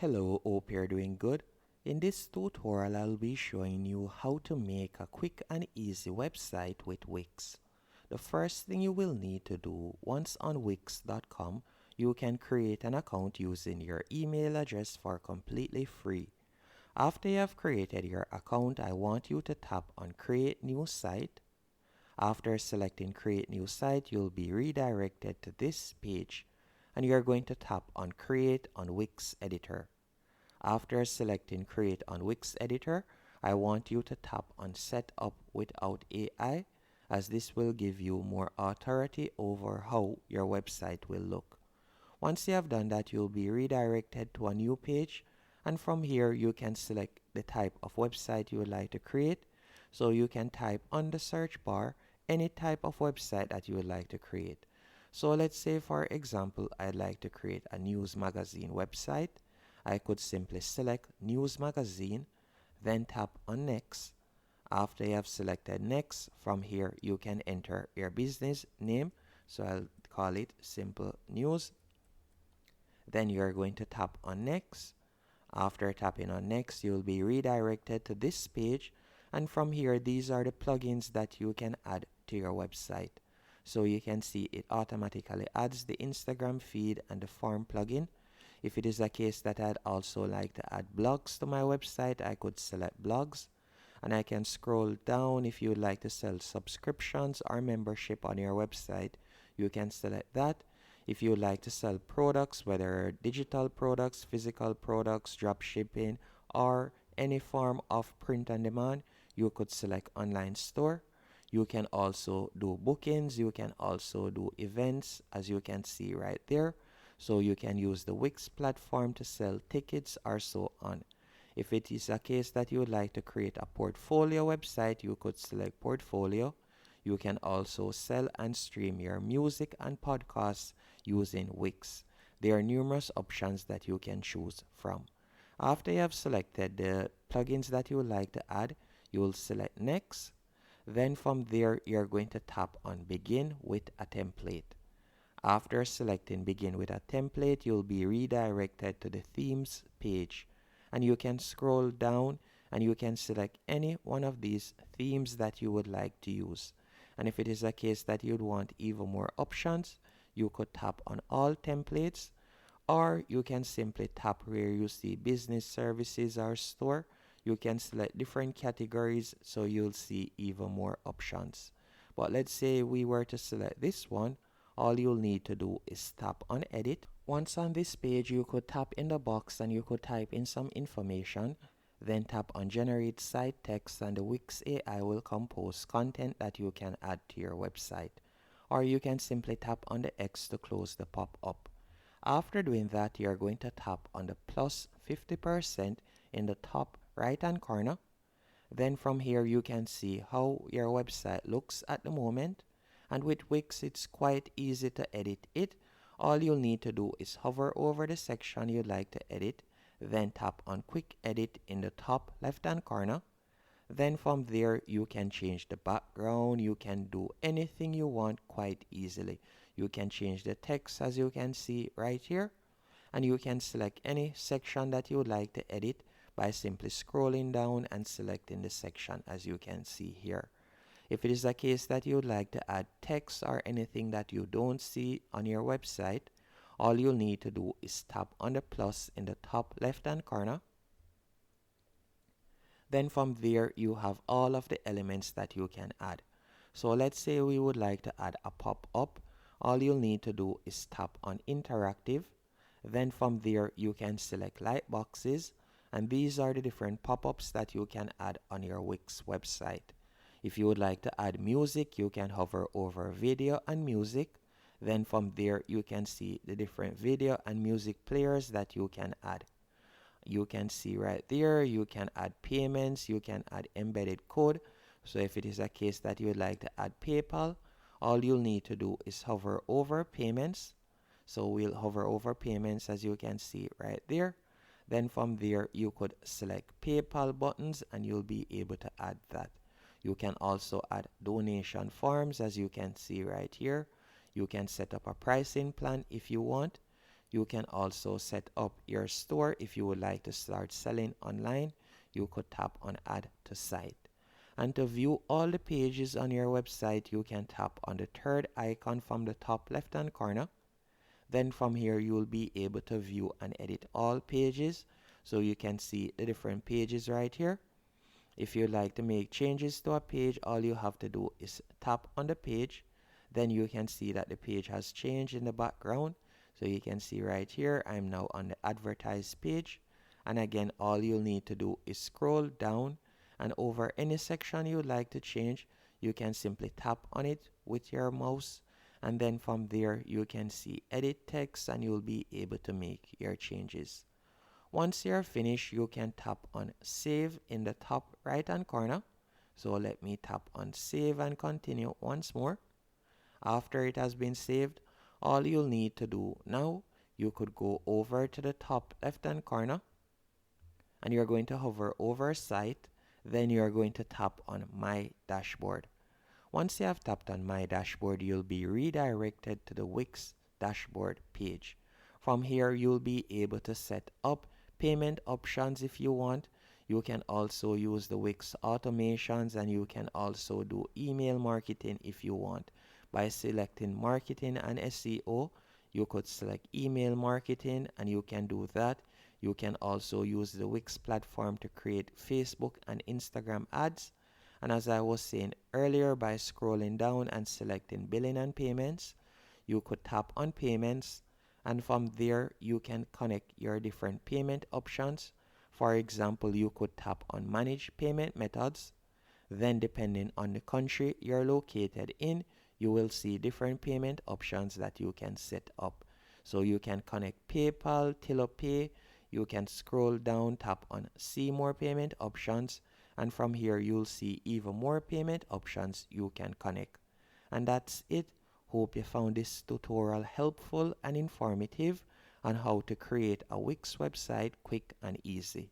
Hello, hope you're doing good. In this tutorial, I'll be showing you how to make a quick and easy website with Wix. The first thing you will need to do once on Wix.com, you can create an account using your email address for completely free. After you have created your account, I want you to tap on Create New Site. After selecting Create New Site, you'll be redirected to this page and you're going to tap on Create on Wix Editor. After selecting Create on Wix Editor, I want you to tap on Set Up Without AI, as this will give you more authority over how your website will look. Once you have done that, you'll be redirected to a new page, and from here you can select the type of website you would like to create. So you can type on the search bar any type of website that you would like to create. So let's say, for example, I'd like to create a news magazine website. I could simply select News Magazine, then tap on Next. After you have selected Next, from here you can enter your business name. So I'll call it Simple News. Then you're going to tap on Next. After tapping on Next, you'll be redirected to this page. And from here, these are the plugins that you can add to your website. So you can see it automatically adds the Instagram feed and the form plugin. If it is a case that I'd also like to add blogs to my website, I could select blogs, and I can scroll down. If you would like to sell subscriptions or membership on your website, you can select that. If you would like to sell products, whether digital products, physical products, drop shipping, or any form of print on demand, you could select online store. You can also do bookings, you can also do events, as you can see right there. So you can use the Wix platform to sell tickets or so on. If it is a case that you would like to create a portfolio website, you could select portfolio. You can also sell and stream your music and podcasts using Wix. There are numerous options that you can choose from. After you have selected the plugins that you would like to add, you will select Next. Then from there, you're going to tap on Begin with a Template. After selecting Begin with a Template, you'll be redirected to the Themes page. And you can scroll down and you can select any one of these themes that you would like to use. And if it is a case that you'd want even more options, you could tap on All Templates, or you can simply tap where you see Business Services or Store. You can select different categories so you'll see even more options. But let's say we were to select this one. All you'll need to do is tap on Edit. Once on this page, you could tap in the box and you could type in some information. Then tap on Generate Site Text, and the Wix AI will compose content that you can add to your website. Or you can simply tap on the X to close the pop-up. After doing that, you're going to tap on the plus 50% in the top right hand corner. Then from here you can see how your website looks at the moment. And with Wix, it's quite easy to edit it. All you'll need to do is hover over the section you'd like to edit, then tap on Quick Edit in the top left hand corner. Then from there you can change the background. You can do anything you want quite easily. You can change the text, as you can see right here, and you can select any section that you would like to edit by simply scrolling down and selecting the section, as you can see here. If it is a case that you would like to add text or anything that you don't see on your website, all you'll need to do is tap on the plus in the top left hand corner. Then from there you have all of the elements that you can add. So let's say we would like to add a pop-up. All you'll need to do is tap on Interactive. Then from there you can select light boxes, and these are the different pop-ups that you can add on your Wix website. If you would like to add music, you can hover over video and music. Then from there you can see the different video and music players that you can add. You can see right there, you can add payments, you can add embedded code. So if it is a case that you would like to add PayPal, all you'll need to do is hover over payments. So we'll hover over payments, as you can see right there. Then from there you could select PayPal buttons and you'll be able to add that. You can also add donation forms, as you can see right here. You can set up a pricing plan if you want. You can also set up your store. If you would like to start selling online, you could tap on add to site. And to view all the pages on your website, you can tap on the third icon from the top left hand corner. Then from here you will be able to view and edit all pages, so you can see the different pages right here. If you like to make changes to a page, all you have to do is tap on the page. Then you can see that the page has changed in the background. So you can see right here, I'm now on the advertise page. And again, all you'll need to do is scroll down, and over any section you'd like to change, you can simply tap on it with your mouse. And then from there, you can see edit text and you'll be able to make your changes. Once you're finished, you can tap on save in the top right hand corner. So let me tap on save and continue once more. After it has been saved, all you'll need to do now, you could go over to the top left hand corner and you're going to hover over site. Then you're going to tap on my dashboard. Once you have tapped on my dashboard, you'll be redirected to the Wix dashboard page. From here, you'll be able to set up payment options if you want. You can also use the Wix automations, and you can also do email marketing if you want. By selecting marketing and SEO, you could select email marketing and you can do that. You can also use the Wix platform to create Facebook and Instagram ads. And as I was saying earlier, by scrolling down and selecting billing and payments, you could tap on payments, and from there you can connect your different payment options. For example, you could tap on manage payment methods. Then depending on the country you're located in, you will see different payment options that you can set up. So you can connect PayPal, TiloPay. You can scroll down, tap on see more payment options, and from here you'll see even more payment options you can connect. And that's it. Hope you found this tutorial helpful and informative on how to create a Wix website quick and easy.